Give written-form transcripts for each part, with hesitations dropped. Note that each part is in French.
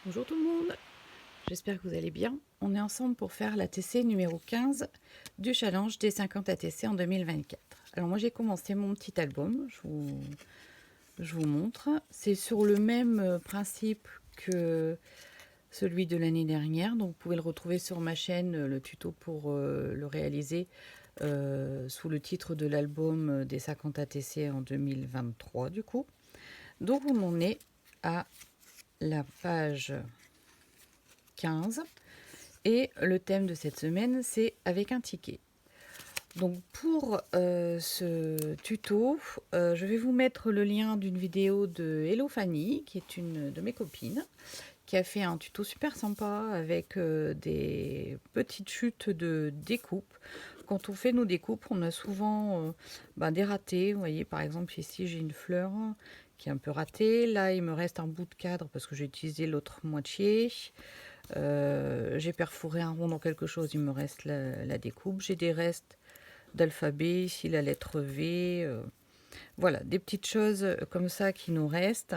Bonjour tout le monde, j'espère que vous allez bien. On est ensemble pour faire l'ATC numéro 15 du challenge des 50 ATC en 2024. Alors moi j'ai commencé mon petit album, je vous montre. C'est sur le même principe que celui de l'année dernière, donc vous pouvez le retrouver sur ma chaîne, le tuto pour le réaliser sous le titre de l'album des 50 ATC en 2023 du coup. Donc on en est à la page 15 et le thème de cette semaine c'est avec un ticket. Donc pour ce tuto, je vais vous mettre le lien d'une vidéo de Hello Fanny, qui est une de mes copines, qui a fait un tuto super sympa avec des petites chutes de découpe. Quand on fait nos découpes, on a souvent des ratés. Vous voyez, par exemple, ici, j'ai une fleur qui est un peu ratée. Là, il me reste un bout de cadre parce que j'ai utilisé l'autre moitié. J'ai perforé un rond dans quelque chose, il me reste la découpe. J'ai des restes d'alphabet, ici la lettre V. Voilà, des petites choses comme ça qui nous restent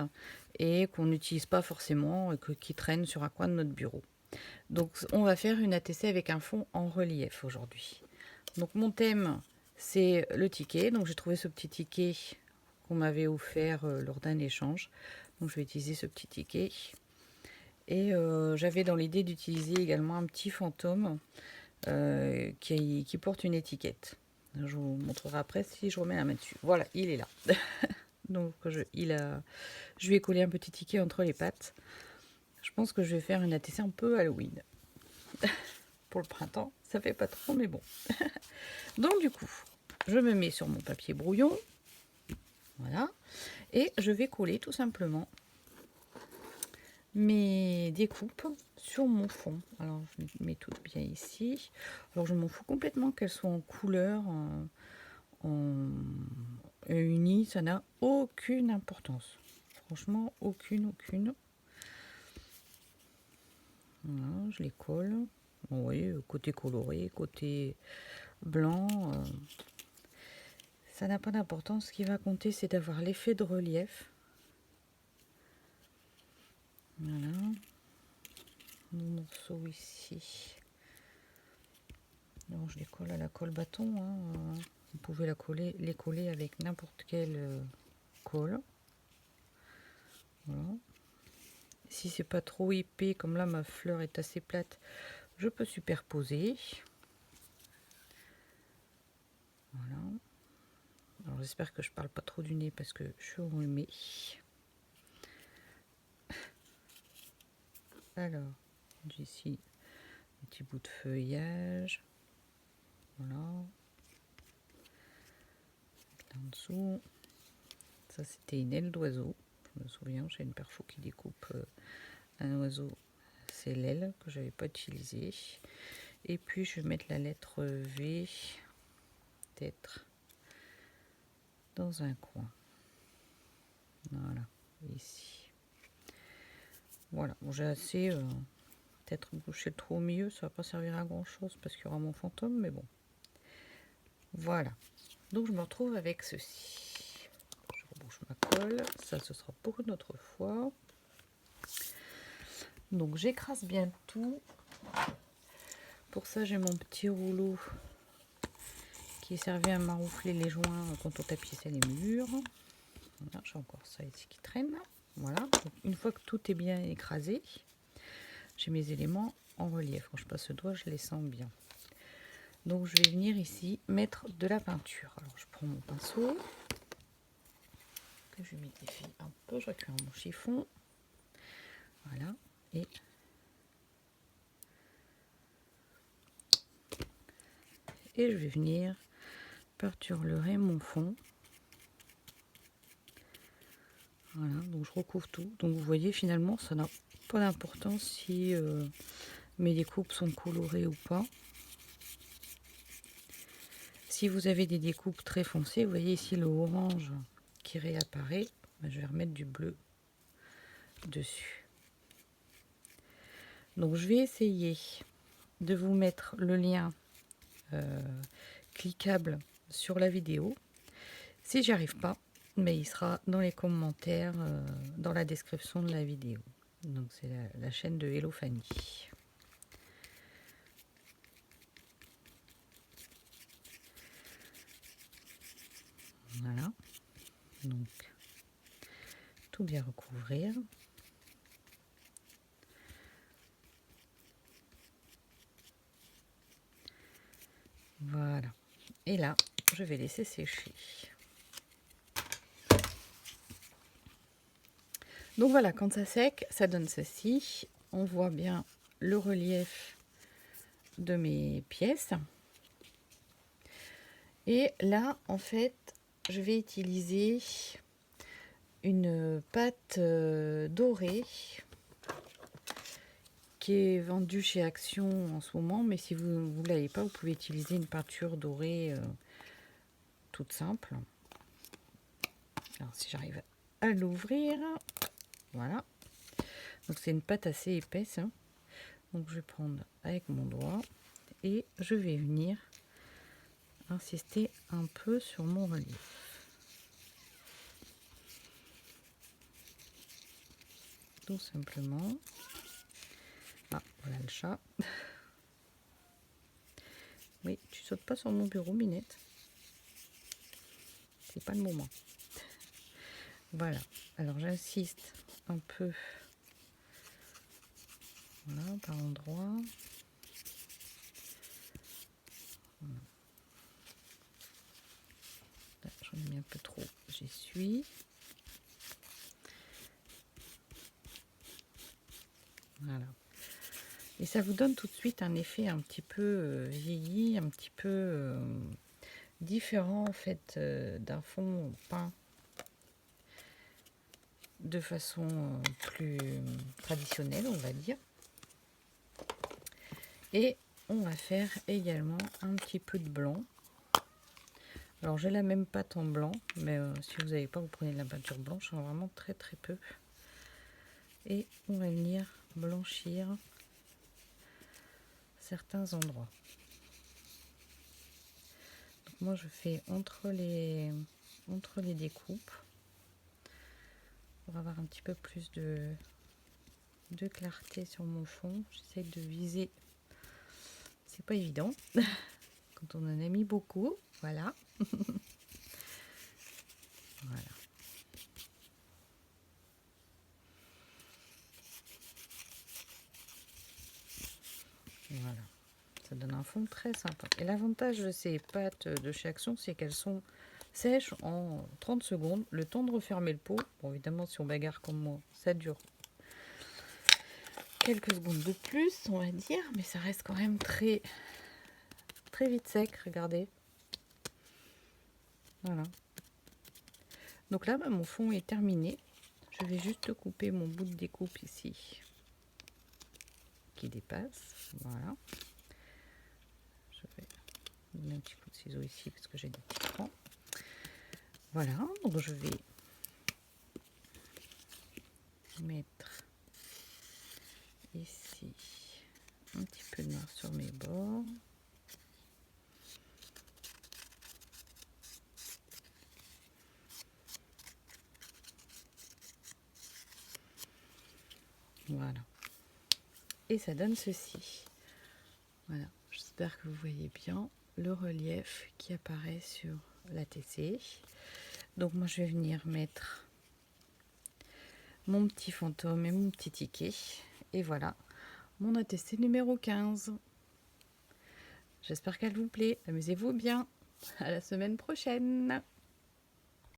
et qu'on n'utilise pas forcément et qui traînent sur un coin de notre bureau. Donc on va faire une ATC avec un fond en relief aujourd'hui. Donc mon thème c'est le ticket. Donc j'ai trouvé ce petit ticket qu'on m'avait offert lors d'un échange. Donc je vais utiliser ce petit ticket. Et j'avais dans l'idée d'utiliser également un petit fantôme qui porte une étiquette. Je vous montrerai après si je remets la main dessus. Voilà, il est là. Donc je lui ai collé un petit ticket entre les pattes. Je pense que je vais faire une ATC un peu Halloween. Pour le printemps, ça fait pas trop, mais bon. Donc du coup, je me mets sur mon papier brouillon. Voilà. Et je vais coller tout simplement mes découpes sur mon fond. Alors je les mets toutes bien ici. Alors je m'en fous complètement qu'elles soient en couleur, en unis, ça n'a aucune importance. Franchement, aucune. Voilà, je les colle. Bon, oui, côté coloré, côté blanc, ça n'a pas d'importance. Ce qui va compter, c'est d'avoir l'effet de relief. Voilà. Mon morceau ici. Donc je les colle à la colle bâton. Hein. Vous pouvez les coller avec n'importe quelle colle. Voilà. Si c'est pas trop épais, comme là ma fleur est assez plate, je peux superposer. Voilà. Alors j'espère que je parle pas trop du nez parce que je suis enrhumée. Alors, j'ai ici un petit bout de feuillage. Voilà. Là en dessous. Ça c'était une aile d'oiseau. Je me souviens, j'ai une perfo qui découpe un oiseau. C'est l'aile que j'avais pas utilisée. Et puis je vais mettre la lettre V, peut-être, dans un coin. Voilà, ici. Voilà, bon, j'ai assez peut-être bouché le trou au milieu, ça va pas servir à grand chose parce qu'il y aura mon fantôme, mais bon. Voilà, donc je me retrouve avec ceci. Je rebouche ma colle, ça ce sera pour une autre fois. Donc j'écrase bien tout. Pour ça j'ai mon petit rouleau qui servait à maroufler les joints quand on tapissait les murs. Voilà, j'ai encore ça ici qui traîne. Voilà, donc une fois que tout est bien écrasé, j'ai mes éléments en relief. Quand je passe le doigt, je les sens bien. Donc je vais venir ici mettre de la peinture. Alors je prends mon pinceau, que je humidifie un peu, je récupère mon chiffon. Voilà, et je vais venir peinturer mon fond. Voilà, donc je recouvre tout. Donc vous voyez, finalement, ça n'a pas d'importance si mes découpes sont colorées ou pas. Si vous avez des découpes très foncées, vous voyez ici le orange qui réapparaît, je vais remettre du bleu dessus. Donc je vais essayer de vous mettre le lien cliquable sur la vidéo. Si j'y arrive pas, mais il sera dans les commentaires, dans la description de la vidéo. Donc c'est la chaîne de Hello Fanny. Voilà. Donc tout bien recouvrir. Voilà. Et là, je vais laisser sécher. Donc voilà, quand ça sec, ça donne ceci. On voit bien le relief de mes pièces. Et là, en fait, je vais utiliser une pâte dorée qui est vendue chez Action en ce moment. Mais si vous ne l'avez pas, vous pouvez utiliser une peinture dorée toute simple. Alors si j'arrive à l'ouvrir, voilà. Donc c'est une pâte assez épaisse. Hein. Donc je vais prendre avec mon doigt et je vais venir insister un peu sur mon relief. Tout simplement. Ah, voilà le chat. Oui, tu sautes pas sur mon bureau, Minette. C'est pas le moment. Voilà. Alors j'insiste un peu. Voilà, par endroit. Voilà. J'en ai mis un peu trop. J'essuie. Voilà. Et ça vous donne tout de suite un effet un petit peu vieilli, un petit peu différent en fait d'un fond peint de façon plus traditionnelle, on va dire. Et on va faire également un petit peu de blanc. Alors j'ai la même pâte en blanc, mais si vous n'avez pas, vous prenez de la peinture blanche, hein, vraiment très très peu. Et on va venir blanchir certains endroits. Donc moi je fais entre les découpes pour avoir un petit peu plus de clarté sur mon fond. J'essaie de viser, c'est pas évident quand on en a mis beaucoup. Voilà. Voilà. Voilà. Ça donne un fond très sympa. Et l'avantage de ces pâtes de chez Action, c'est qu'elles sont sèches en 30 secondes. Le temps de refermer le pot. Bon, évidemment, si on bagarre comme moi, ça dure quelques secondes de plus, on va dire. Mais ça reste quand même très, très vite sec. Regardez. Voilà. Donc là, mon fond est terminé. Je vais juste couper mon bout de découpe ici qui dépasse. Voilà. Je vais donner un petit coup de ciseau ici parce que j'ai des petits crans. Voilà, donc je vais mettre ici un petit peu de noir sur mes bords. Voilà. Et ça donne ceci. Voilà, j'espère que vous voyez bien le relief qui apparaît sur l'ATC. Donc moi je vais venir mettre mon petit fantôme et mon petit ticket. Et voilà, mon ATC numéro 15. J'espère qu'elle vous plaît. Amusez-vous bien. À la semaine prochaine.